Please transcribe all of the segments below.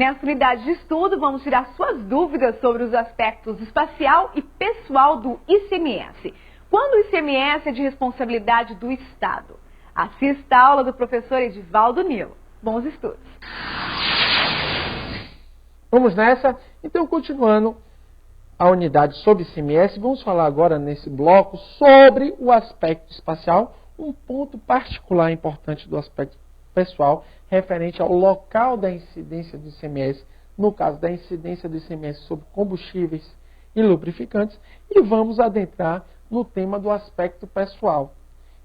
Nessa unidade de estudo, vamos tirar suas dúvidas sobre os aspectos espacial e pessoal do ICMS. Quando o ICMS é de responsabilidade do Estado? Assista a aula do professor Edivaldo Nilo. Bons estudos! Vamos nessa? Então, continuando a unidade sobre ICMS, vamos falar agora nesse bloco sobre o aspecto espacial, um ponto particular importante do aspecto pessoal, referente ao local da incidência do ICMS, no caso da incidência do ICMS sobre combustíveis e lubrificantes, e vamos adentrar no tema do aspecto pessoal,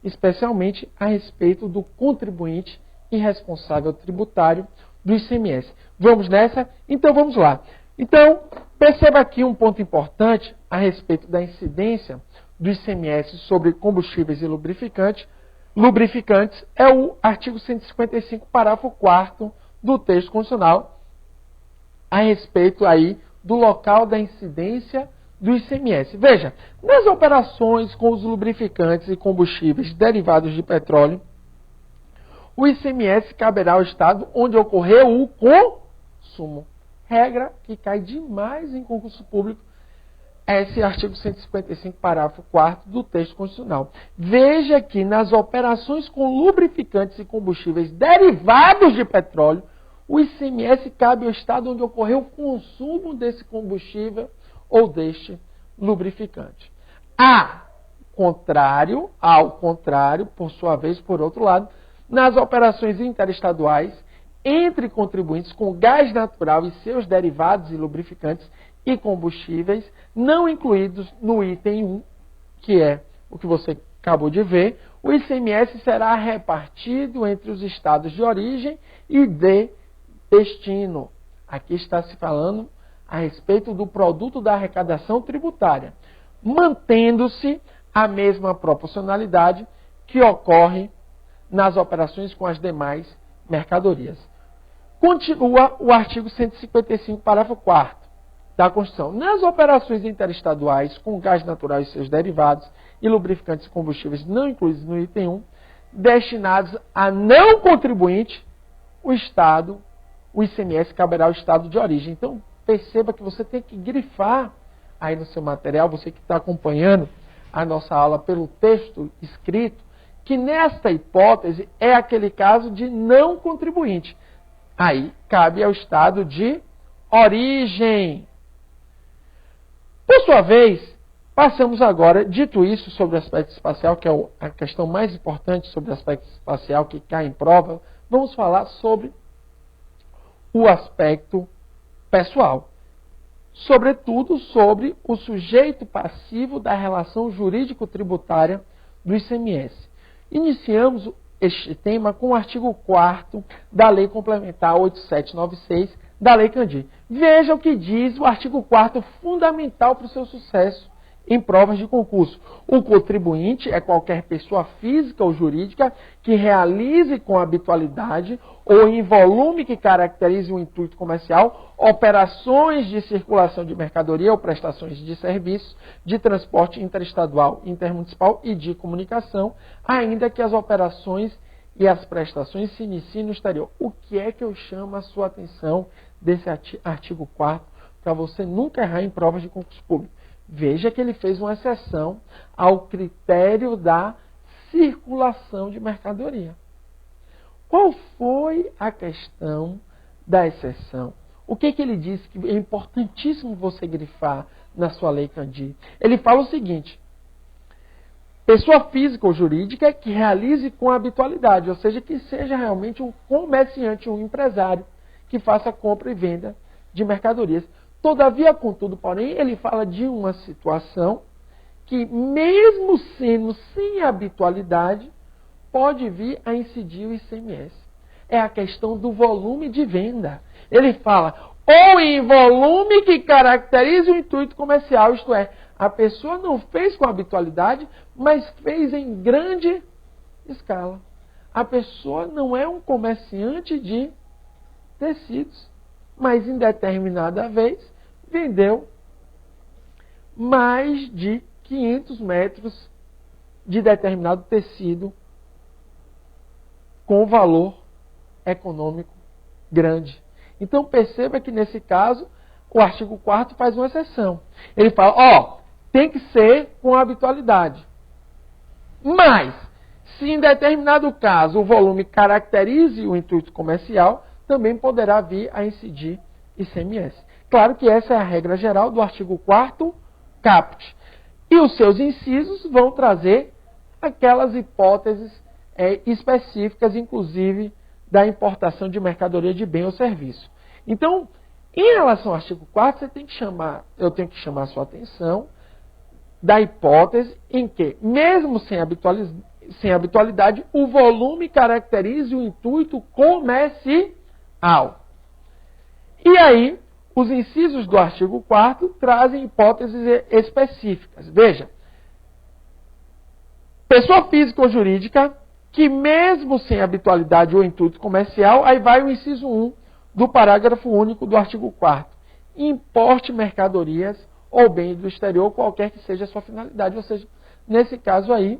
especialmente a respeito do contribuinte e responsável tributário do ICMS. Vamos nessa? Então vamos lá. Então, perceba aqui um ponto importante a respeito da incidência do ICMS sobre combustíveis e lubrificantes. Lubrificantes é o artigo 155, parágrafo 4º do texto constitucional, a respeito aí do local da incidência do ICMS. Veja, nas operações com os lubrificantes e combustíveis derivados de petróleo, o ICMS caberá ao Estado onde ocorreu o consumo. Regra que cai demais em concurso público, esse artigo 155, parágrafo 4º do texto constitucional. Veja que nas operações com lubrificantes e combustíveis derivados de petróleo, o ICMS cabe ao Estado onde ocorreu o consumo desse combustível ou deste lubrificante. Ao contrário, por sua vez, por outro lado, nas operações interestaduais entre contribuintes com gás natural e seus derivados e lubrificantes e combustíveis, não incluídos no item 1, que é o que você acabou de ver, o ICMS será repartido entre os estados de origem e de destino. Aqui está se falando a respeito do produto da arrecadação tributária, mantendo-se a mesma proporcionalidade que ocorre nas operações com as demais mercadorias. Continua o artigo 155, parágrafo 4º da Constituição. Nas operações interestaduais com gás natural e seus derivados e lubrificantes e combustíveis não incluídos no item 1, destinados a não contribuinte, o ICMS caberá ao Estado de origem. Então, perceba que você tem que grifar aí no seu material, você que está acompanhando a nossa aula pelo texto escrito, que nesta hipótese é aquele caso de não contribuinte. Aí cabe ao Estado de origem. Por sua vez, passamos agora, dito isso sobre o aspecto espacial, que é a questão mais importante sobre o aspecto espacial que cai em prova, vamos falar sobre o aspecto pessoal. Sobretudo sobre o sujeito passivo da relação jurídico-tributária do ICMS. Iniciamos este tema com o artigo 4º da Lei Complementar 8796 da Lei Candir. Veja o que diz o artigo 4º, fundamental para o seu sucesso em provas de concurso. O contribuinte é qualquer pessoa física ou jurídica que realize com habitualidade ou em volume que caracterize o intuito comercial operações de circulação de mercadoria ou prestações de serviços de transporte interestadual, intermunicipal e de comunicação, ainda que as operações e as prestações se iniciem no exterior. O que é que eu chamo a sua atenção desse artigo 4º para você nunca errar em provas de concurso público? Veja que ele fez uma exceção ao critério da circulação de mercadoria. Qual foi a questão da exceção? O que ele disse que é importantíssimo você grifar na sua Lei Candir? Ele fala o seguinte: pessoa física ou jurídica que realize com habitualidade, ou seja, que seja realmente um comerciante, um empresário, que faça compra e venda de mercadorias. Todavia, contudo, porém, ele fala de uma situação que, mesmo sendo sem habitualidade, pode vir a incidir o ICMS. É a questão do volume de venda. Ele fala, ou em volume que caracterize o intuito comercial, isto é, a pessoa não fez com habitualidade, mas fez em grande escala. A pessoa não é um comerciante de tecidos, mas em determinada vez vendeu mais de 500 metros de determinado tecido com valor econômico grande. Então perceba que nesse caso, o artigo 4º faz uma exceção. Ele fala, tem que ser com habitualidade. Mas, se em determinado caso o volume caracterize o intuito comercial, também poderá vir a incidir ICMS. Claro que essa é a regra geral do artigo 4º caput. E os seus incisos vão trazer aquelas hipóteses específicas, inclusive da importação de mercadoria de bem ou serviço. Então, em relação ao artigo 4º, eu tenho que chamar a sua atenção da hipótese em que, mesmo sem habitualidade, o volume caracterize o intuito comercial. E aí, os incisos do artigo 4º trazem hipóteses específicas. Veja, pessoa física ou jurídica que mesmo sem habitualidade ou intuito comercial, aí vai o inciso 1 do parágrafo único do artigo 4º. Importe mercadorias ou bens do exterior, qualquer que seja a sua finalidade. Ou seja, nesse caso aí,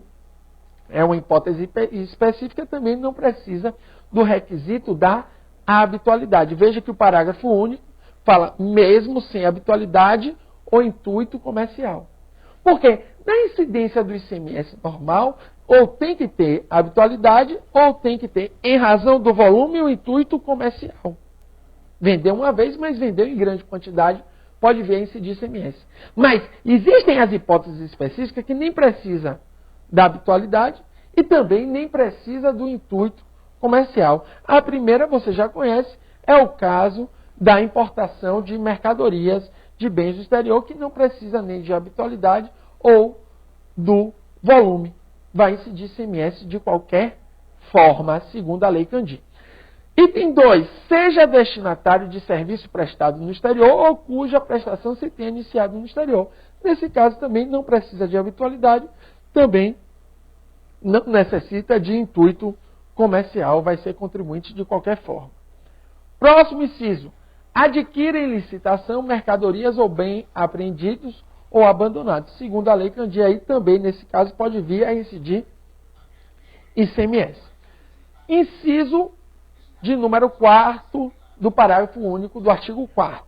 é uma hipótese específica, também não precisa do requisito da habitualidade. Veja que o parágrafo único fala mesmo sem habitualidade ou intuito comercial. Porque na incidência do ICMS normal, ou tem que ter habitualidade, ou tem que ter, em razão do volume, o intuito comercial. Vendeu uma vez, mas vendeu em grande quantidade, pode vir a incidir ICMS. Mas existem as hipóteses específicas que nem precisa da habitualidade e também nem precisa do intuito comercial. A primeira você já conhece, é o caso da importação de mercadorias de bens do exterior, que não precisa nem de habitualidade ou do volume. Vai incidir ICMS de qualquer forma, segundo a Lei Candir. Item 2. Seja destinatário de serviço prestado no exterior ou cuja prestação se tenha iniciado no exterior. Nesse caso também não precisa de habitualidade, também não necessita de intuito comercial, vai ser contribuinte de qualquer forma. Próximo inciso. Adquira em licitação mercadorias ou bem apreendidos ou abandonados. Segundo a Lei Candir, aí também nesse caso pode vir a incidir ICMS. Inciso de número 4º do parágrafo único do artigo 4º.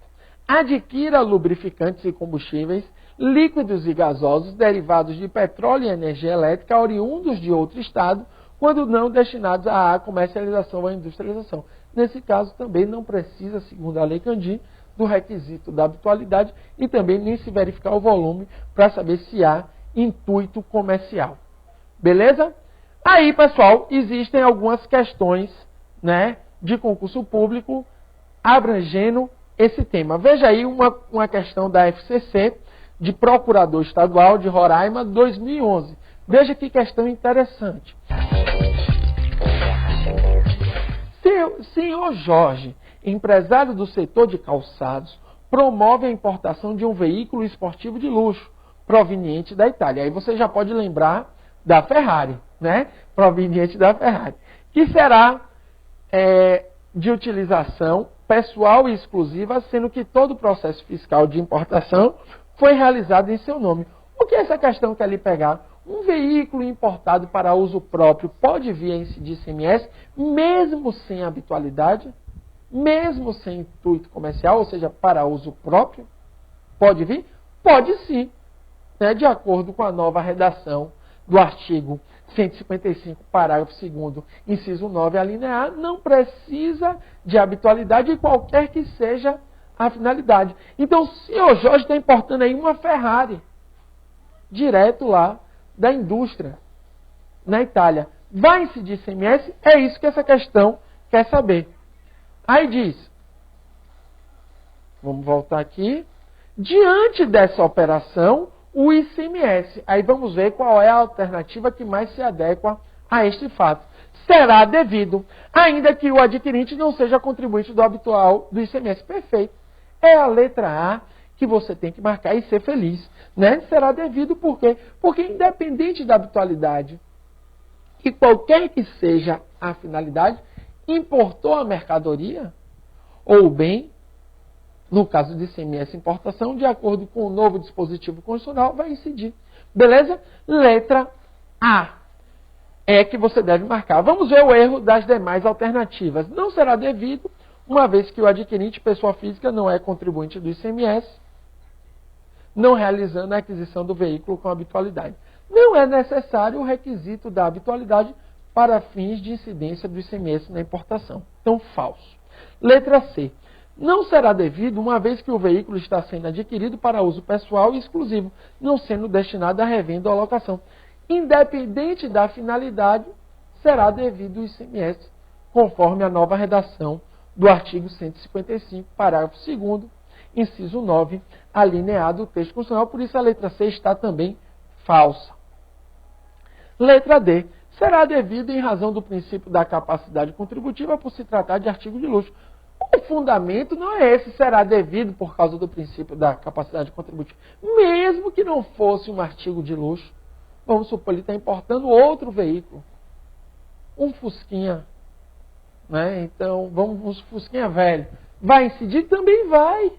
Adquira lubrificantes e combustíveis, líquidos e gasosos derivados de petróleo e energia elétrica oriundos de outro estado, quando não destinados à comercialização ou à industrialização. Nesse caso também não precisa, segundo a Lei Candir, do requisito da habitualidade e também nem se verificar o volume para saber se há intuito comercial. Beleza? Aí, pessoal, existem algumas questões, de concurso público abrangendo esse tema. Veja aí uma questão da FCC, de Procurador Estadual de Roraima, 2011. Veja que questão interessante. Senhor Jorge, empresário do setor de calçados, promove a importação de um veículo esportivo de luxo, proveniente da Itália. Aí você já pode lembrar da Ferrari, proveniente da Ferrari, que será de utilização pessoal e exclusiva, sendo que todo o processo fiscal de importação foi realizado em seu nome. O que essa questão quer lhe pegar? Um veículo importado para uso próprio pode vir a incidir ICMS, mesmo sem habitualidade, mesmo sem intuito comercial, ou seja, para uso próprio? Pode vir? Pode sim, de acordo com a nova redação do artigo 155, parágrafo 2º, inciso 9, a linha A, não precisa de habitualidade, qualquer que seja a finalidade. Então, o senhor Jorge está importando aí uma Ferrari, direto lá da indústria, na Itália. Vai incidir ICMS? É isso que essa questão quer saber. Aí diz, vamos voltar aqui, diante dessa operação, o ICMS. Aí vamos ver qual é a alternativa que mais se adequa a este fato. Será devido, ainda que o adquirente não seja contribuinte do habitual do ICMS. Perfeito. É a letra A que você tem que marcar e ser feliz. Será devido por quê? Porque independente da habitualidade e qualquer que seja a finalidade, importou a mercadoria ou o bem, no caso de ICMS importação, de acordo com o novo dispositivo constitucional, vai incidir. Beleza? Letra A é que você deve marcar. Vamos ver o erro das demais alternativas. Não será devido uma vez que o adquirente, pessoa física, não é contribuinte do ICMS, não realizando a aquisição do veículo com habitualidade. Não é necessário o requisito da habitualidade para fins de incidência do ICMS na importação. Então, falso. Letra C. Não será devido uma vez que o veículo está sendo adquirido para uso pessoal e exclusivo, não sendo destinado a revenda ou alocação. Independente da finalidade, será devido o ICMS, conforme a nova redação do artigo 155, parágrafo 2º, inciso 9, alineado do texto constitucional. Por isso a letra C está também falsa. Letra D. Será devido em razão do princípio da capacidade contributiva por se tratar de artigo de luxo. O fundamento não é esse, será devido por causa do princípio da capacidade contributiva. Mesmo que não fosse um artigo de luxo, vamos supor, ele está importando outro veículo. Um Fusquinha, né? Então, vamos Fusquinha velho. Vai incidir? Também vai.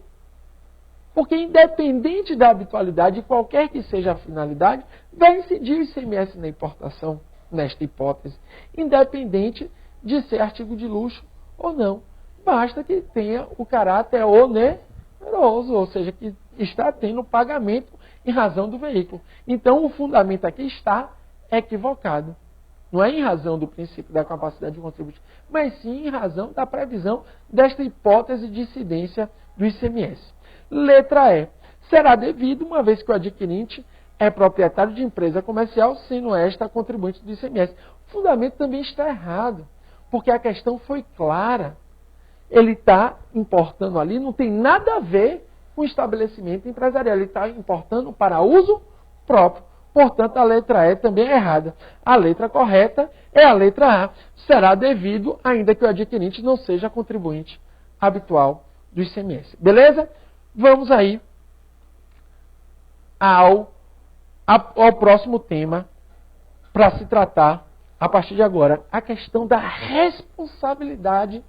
Porque independente da habitualidade, qualquer que seja a finalidade, vai incidir o ICMS na importação, nesta hipótese. Independente de ser artigo de luxo ou não. Basta que tenha o caráter oneroso, ou seja, que está tendo pagamento em razão do veículo. Então, o fundamento aqui está equivocado. Não é em razão do princípio da capacidade contributiva, mas sim em razão da previsão desta hipótese de incidência do ICMS. Letra E. Será devido uma vez que o adquirente é proprietário de empresa comercial, sendo esta contribuinte do ICMS. O fundamento também está errado, porque a questão foi clara. Ele está importando ali, não tem nada a ver com estabelecimento empresarial. Ele está importando para uso próprio. Portanto, a letra E também é errada. A letra correta é a letra A. Será devido, ainda que o adquirente não seja contribuinte habitual do ICMS. Beleza? Vamos aí ao próximo tema para se tratar, a partir de agora, a questão da responsabilidade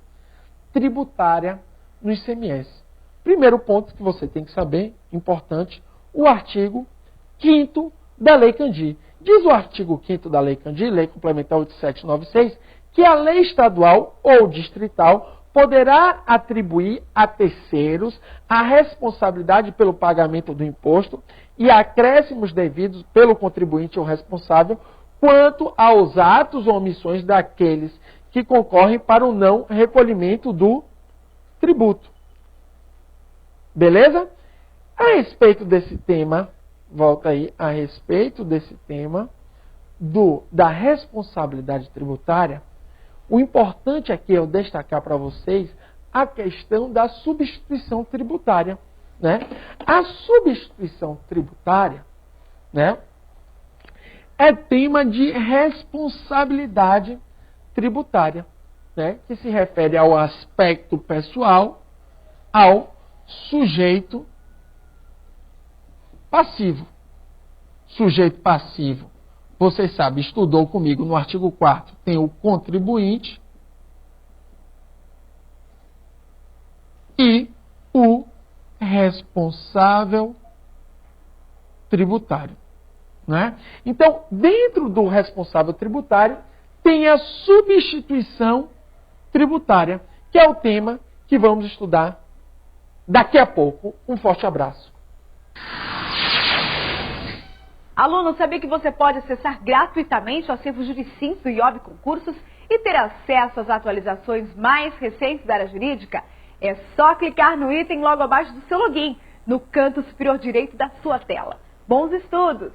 tributária no ICMS. Primeiro ponto que você tem que saber, importante, o artigo 5º da Lei Candir. Diz o artigo 5º da Lei Candir, Lei Complementar 8796, que a lei estadual ou distrital poderá atribuir a terceiros a responsabilidade pelo pagamento do imposto e acréscimos devidos pelo contribuinte ou responsável quanto aos atos ou omissões daqueles que concorrem para o não recolhimento do tributo. Beleza? A respeito desse tema, volta aí, a respeito desse tema da responsabilidade tributária, o importante aqui é eu destacar para vocês a questão da substituição tributária. Né? A substituição tributária, né, é tema de responsabilidade tributária, né, que se refere ao aspecto pessoal, ao sujeito passivo. Sujeito passivo, vocês sabem, estudou comigo no artigo 4º, tem o contribuinte e o responsável tributário. Né? Então, dentro do responsável tributário, tem a substituição tributária, que é o tema que vamos estudar daqui a pouco. Um forte abraço. Aluno, sabia que você pode acessar gratuitamente o acervo Juricinto do IOB Concursos e ter acesso às atualizações mais recentes da área jurídica? É só clicar no item logo abaixo do seu login, no canto superior direito da sua tela. Bons estudos!